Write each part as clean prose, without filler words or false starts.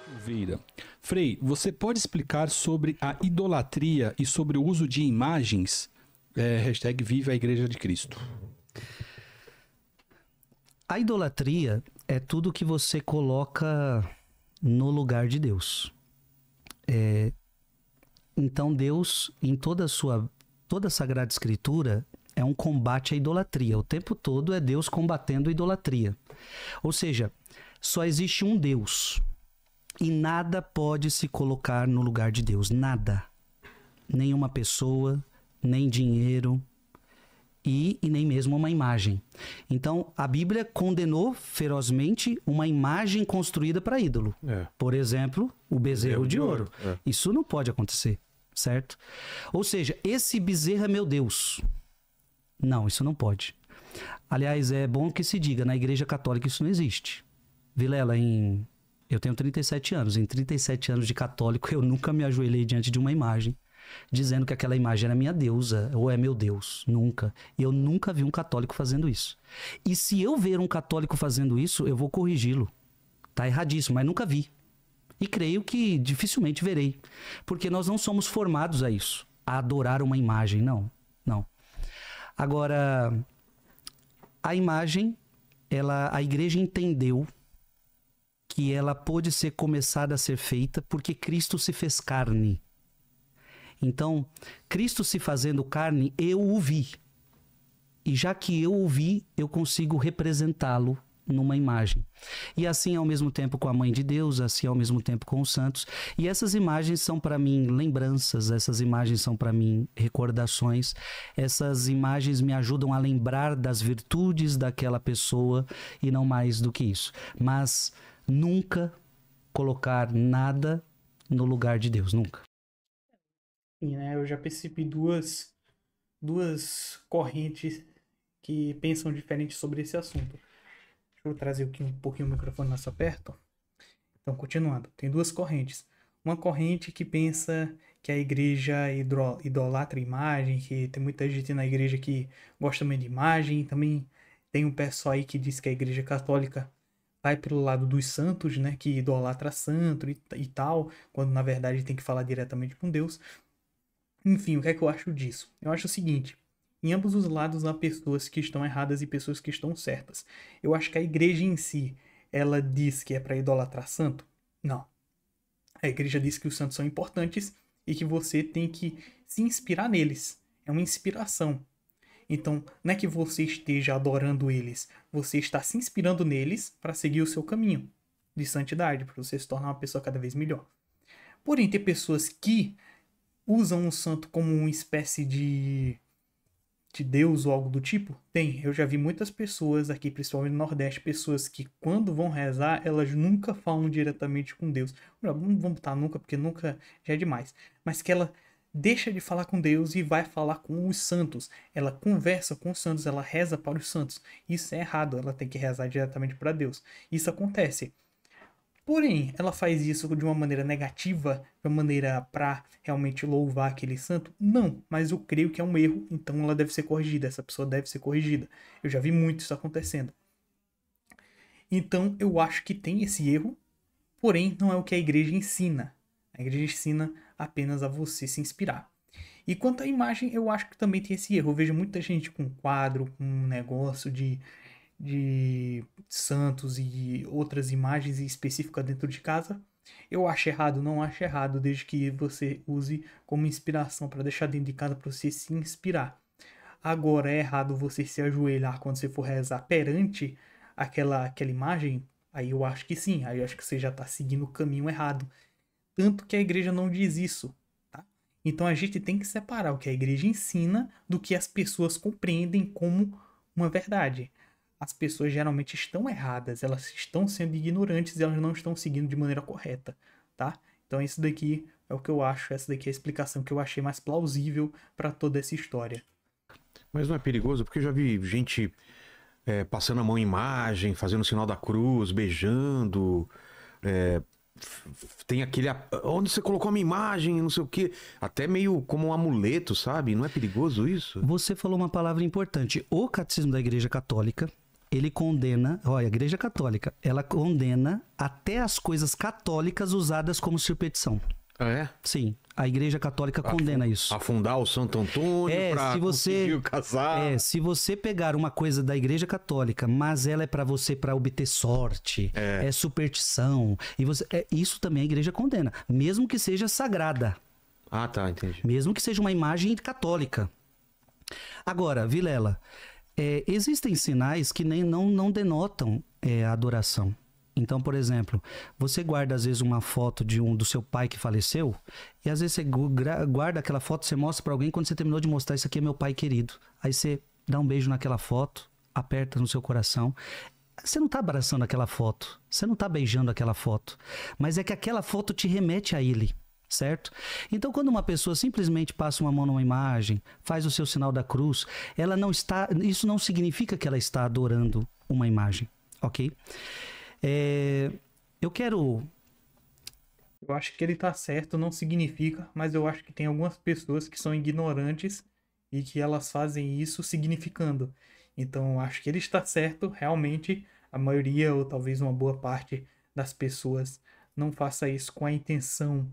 Silveira. Frei, você pode explicar sobre a idolatria e sobre o uso de imagens? Hashtag Viva a Igreja de Cristo. A idolatria é tudo que você coloca no lugar de Deus. Então Deus, em toda a Sagrada Escritura, é um combate à idolatria. O tempo todo é Deus combatendo a idolatria. Ou seja, só existe um Deus. E nada pode se colocar no lugar de Deus. Nada. Nenhuma pessoa, nem dinheiro e nem mesmo uma imagem. Então, a Bíblia condenou ferozmente uma imagem construída para ídolo. Por exemplo, o bezerro de ouro. Isso não pode acontecer, certo? Ou seja, esse bezerro é meu Deus. Não, isso não pode. Aliás, é bom que se diga, na Igreja Católica isso não existe. Vilela, eu tenho 37 anos. Em 37 anos de católico, eu nunca me ajoelhei diante de uma imagem dizendo que aquela imagem era minha deusa ou é meu Deus. Nunca. Eu nunca vi um católico fazendo isso. E se eu ver um católico fazendo isso, eu vou corrigi-lo. Tá erradíssimo, mas nunca vi. E creio que dificilmente verei. Porque nós não somos formados a isso. A adorar uma imagem, não. Não. Agora, a imagem, a igreja entendeu que ela pôde ser começada a ser feita porque Cristo se fez carne. Então, Cristo se fazendo carne, eu o vi. E já que eu o vi, eu consigo representá-lo numa imagem. E assim ao mesmo tempo com a Mãe de Deus, assim ao mesmo tempo com os santos. E essas imagens são para mim lembranças, essas imagens são para mim recordações, essas imagens me ajudam a lembrar das virtudes daquela pessoa e não mais do que isso. Mas nunca colocar nada no lugar de Deus, nunca. Sim, né? Eu já percebi duas correntes que pensam diferente sobre esse assunto. Deixa eu trazer aqui um pouquinho o microfone mais perto. Então, continuando. Tem duas correntes. Uma corrente que pensa que a igreja idolatra a imagem, que tem muita gente na igreja que gosta muito de imagem. Também tem um pessoal aí que diz que a igreja católica vai pelo lado dos santos, né? Que idolatra santo e tal, quando na verdade tem que falar diretamente com Deus. Enfim, o que é que eu acho disso? Eu acho o seguinte: em ambos os lados há pessoas que estão erradas e pessoas que estão certas. Eu acho que a igreja em si, ela diz que é para idolatrar santo? Não. A igreja diz que os santos são importantes e que você tem que se inspirar neles. É uma inspiração. Então, não é que você esteja adorando eles, você está se inspirando neles para seguir o seu caminho de santidade, para você se tornar uma pessoa cada vez melhor. Porém, tem pessoas que usam um santo como uma espécie de Deus ou algo do tipo? Tem. Eu já vi muitas pessoas aqui, principalmente no Nordeste, pessoas que quando vão rezar, elas nunca falam diretamente com Deus. Não vamos botar nunca, porque nunca já é demais. Mas que ela deixa de falar com Deus e vai falar com os santos. Ela conversa com os santos, ela reza para os santos. Isso é errado, ela tem que rezar diretamente para Deus. Isso acontece. Porém, ela faz isso de uma maneira negativa, de uma maneira para realmente louvar aquele santo? Não, mas eu creio que é um erro, então ela deve ser corrigida, essa pessoa deve ser corrigida. Eu já vi muito isso acontecendo. Então, eu acho que tem esse erro, porém, não é o que a igreja ensina. A igreja ensina apenas a você se inspirar. E quanto à imagem, eu acho que também tem esse erro. Eu vejo muita gente com quadro, com um negócio de santos e outras imagens específicas dentro de casa. Eu acho errado, não acho errado, desde que você use como inspiração para deixar dentro de casa para você se inspirar. Agora, é errado você se ajoelhar quando você for rezar perante aquela imagem? Aí eu acho que sim, aí eu acho que você já está seguindo o caminho errado. Tanto que a igreja não diz isso, tá? Então a gente tem que separar o que a igreja ensina do que as pessoas compreendem como uma verdade. As pessoas geralmente estão erradas, elas estão sendo ignorantes e elas não estão seguindo de maneira correta, tá? Então isso daqui é o que eu acho, essa daqui é a explicação que eu achei mais plausível para toda essa história. Mas não é perigoso? Porque eu já vi gente passando a mão em imagem, fazendo o sinal da cruz, beijando, tem aquele... Onde você colocou a minha imagem, não sei o quê. Até meio como um amuleto, sabe? Não é perigoso isso? Você falou uma palavra importante. O Catecismo da Igreja Católica ele condena, olha, a Igreja Católica, ela condena até as coisas católicas usadas como superstição. Ah, é? Sim, a Igreja Católica condena isso. Afundar o Santo Antônio pra conseguir o casar. Se você pegar uma coisa da Igreja Católica, mas ela é pra você para obter sorte, é superstição, e você, isso também a Igreja condena, mesmo que seja sagrada. Ah, tá, entendi. Mesmo que seja uma imagem católica. Agora, Vilela, existem sinais que não denotam a adoração. Então, por exemplo, você guarda às vezes uma foto do seu pai que faleceu, e às vezes você guarda aquela foto, você mostra para alguém, quando você terminou de mostrar, isso aqui é meu pai querido. Aí você dá um beijo naquela foto, aperta no seu coração. Você não está abraçando aquela foto, você não está beijando aquela foto, mas é que aquela foto te remete a ele, certo? Então, quando uma pessoa simplesmente passa uma mão numa imagem, faz o seu sinal da cruz, isso não significa que ela está adorando uma imagem, ok? Eu acho que ele tá certo, não significa, mas eu acho que tem algumas pessoas que são ignorantes e que elas fazem isso significando. Então, eu acho que ele está certo, realmente, a maioria, ou talvez uma boa parte das pessoas não faça isso com a intenção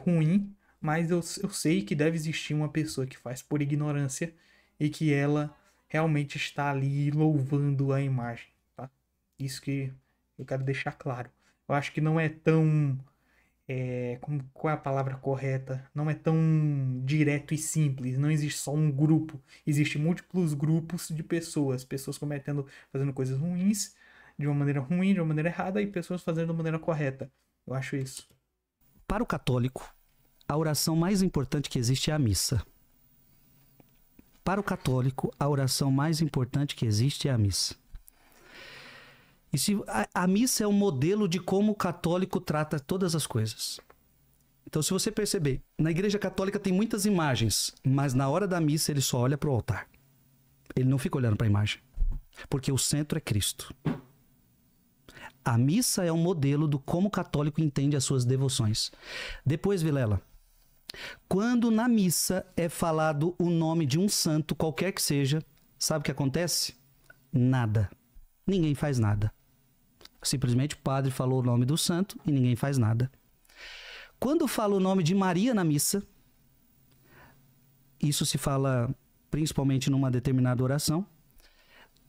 ruim, mas eu sei que deve existir uma pessoa que faz por ignorância e que ela realmente está ali louvando a imagem, tá? Isso que eu quero deixar claro. Eu acho que não é tão... qual é a palavra correta? Não é tão direto e simples. Não existe só um grupo. Existem múltiplos grupos de pessoas. Pessoas fazendo coisas ruins, de uma maneira ruim, de uma maneira errada, e pessoas fazendo da maneira correta. Eu acho isso. Para o católico, a oração mais importante que existe é a missa. Para o católico, a oração mais importante que existe é a missa. E a missa é um modelo de como o católico trata todas as coisas. Então, se você perceber, na Igreja Católica tem muitas imagens, mas na hora da missa ele só olha para o altar. Ele não fica olhando para a imagem, porque o centro é Cristo. A missa é um modelo do como o católico entende as suas devoções. Depois, Vilela, quando na missa é falado o nome de um santo, qualquer que seja, sabe o que acontece? Nada. Ninguém faz nada. Simplesmente o padre falou o nome do santo e ninguém faz nada. Quando fala o nome de Maria na missa, isso se fala principalmente numa determinada oração,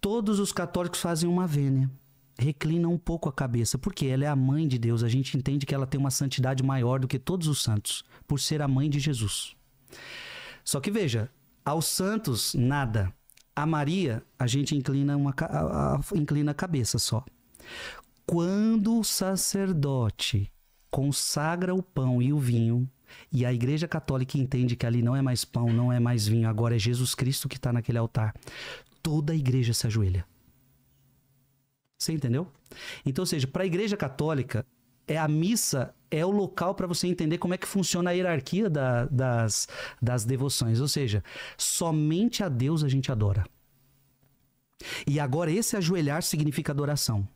todos os católicos fazem uma vênia, reclinam um pouco a cabeça, porque ela é a mãe de Deus. A gente entende que ela tem uma santidade maior do que todos os santos, por ser a mãe de Jesus. Só que veja, aos santos, nada. A Maria, a gente inclina a cabeça só. Quando o sacerdote consagra o pão e o vinho, e a Igreja Católica entende que ali não é mais pão, não é mais vinho, agora é Jesus Cristo que está naquele altar, toda a igreja se ajoelha. Você entendeu? Então, ou seja, para a Igreja Católica, a missa é o local para você entender como é que funciona a hierarquia das devoções. Ou seja, somente a Deus a gente adora. E agora esse ajoelhar significa adoração.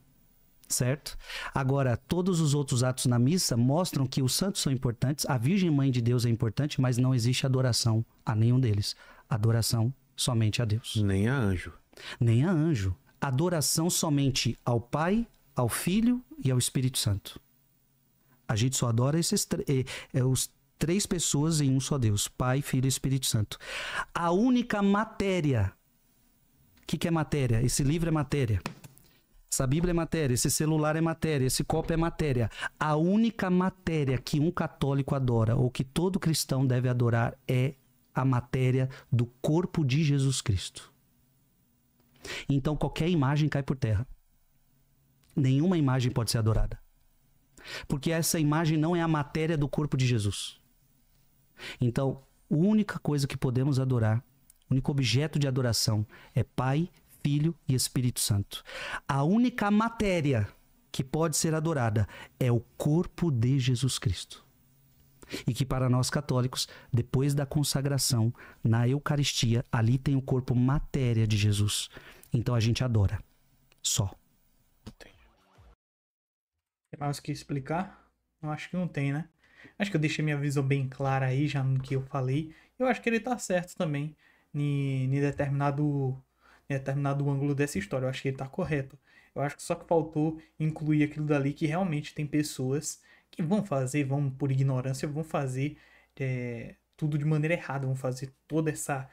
Certo? Agora, todos os outros atos na missa mostram que os santos são importantes, a Virgem Mãe de Deus é importante, mas não existe adoração a nenhum deles. Adoração somente a Deus. Nem a anjo. Nem a anjo. Adoração somente ao Pai, ao Filho e ao Espírito Santo. A gente só adora os três pessoas em um só Deus, Pai, Filho e Espírito Santo. A única matéria. O que é matéria? Esse livro é matéria. Essa Bíblia é matéria, esse celular é matéria, esse copo é matéria. A única matéria que um católico adora, ou que todo cristão deve adorar, é a matéria do corpo de Jesus Cristo. Então qualquer imagem cai por terra. Nenhuma imagem pode ser adorada. Porque essa imagem não é a matéria do corpo de Jesus. Então, a única coisa que podemos adorar, o único objeto de adoração é Pai, Filho e Espírito Santo. A única matéria que pode ser adorada é o corpo de Jesus Cristo. E que para nós católicos, depois da consagração, na Eucaristia, ali tem o corpo matéria de Jesus. Então a gente adora. Só. Tem mais o que explicar? Eu acho que não tem, né? Acho que eu deixei minha visão bem clara aí, já no que eu falei. Eu acho que ele tá certo também. Em em determinado ângulo dessa história. Eu acho que ele tá correto. Eu acho que só que faltou incluir aquilo dali que realmente tem pessoas que vão por ignorância, vão fazer tudo de maneira errada, vão fazer toda essa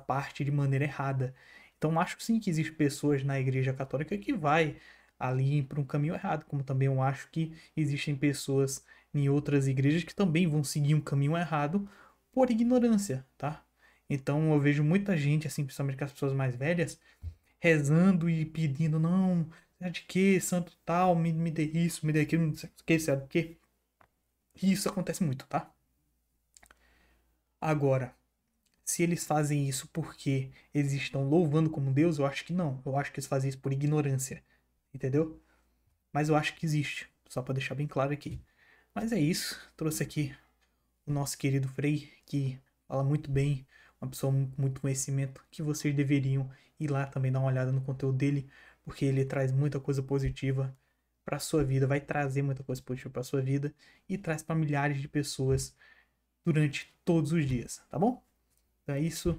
parte de maneira errada. Então acho sim que existem pessoas na Igreja Católica que vai ali para um caminho errado, como também eu acho que existem pessoas em outras igrejas que também vão seguir um caminho errado por ignorância, tá? Então eu vejo muita gente, assim, principalmente com as pessoas mais velhas, rezando e pedindo, não, é de que, santo tal, me dê isso, me dê aquilo, não sei o que, sabe o que? E isso acontece muito, tá? Agora, se eles fazem isso porque eles estão louvando como Deus, eu acho que não. Eu acho que eles fazem isso por ignorância, entendeu? Mas eu acho que existe, só para deixar bem claro aqui. Mas é isso, trouxe aqui o nosso querido Frei, que fala muito bem, uma pessoa com muito conhecimento, que vocês deveriam ir lá também dar uma olhada no conteúdo dele, porque ele traz muita coisa positiva para sua vida, vai trazer muita coisa positiva para sua vida e traz para milhares de pessoas durante todos os dias, tá bom? Então é isso,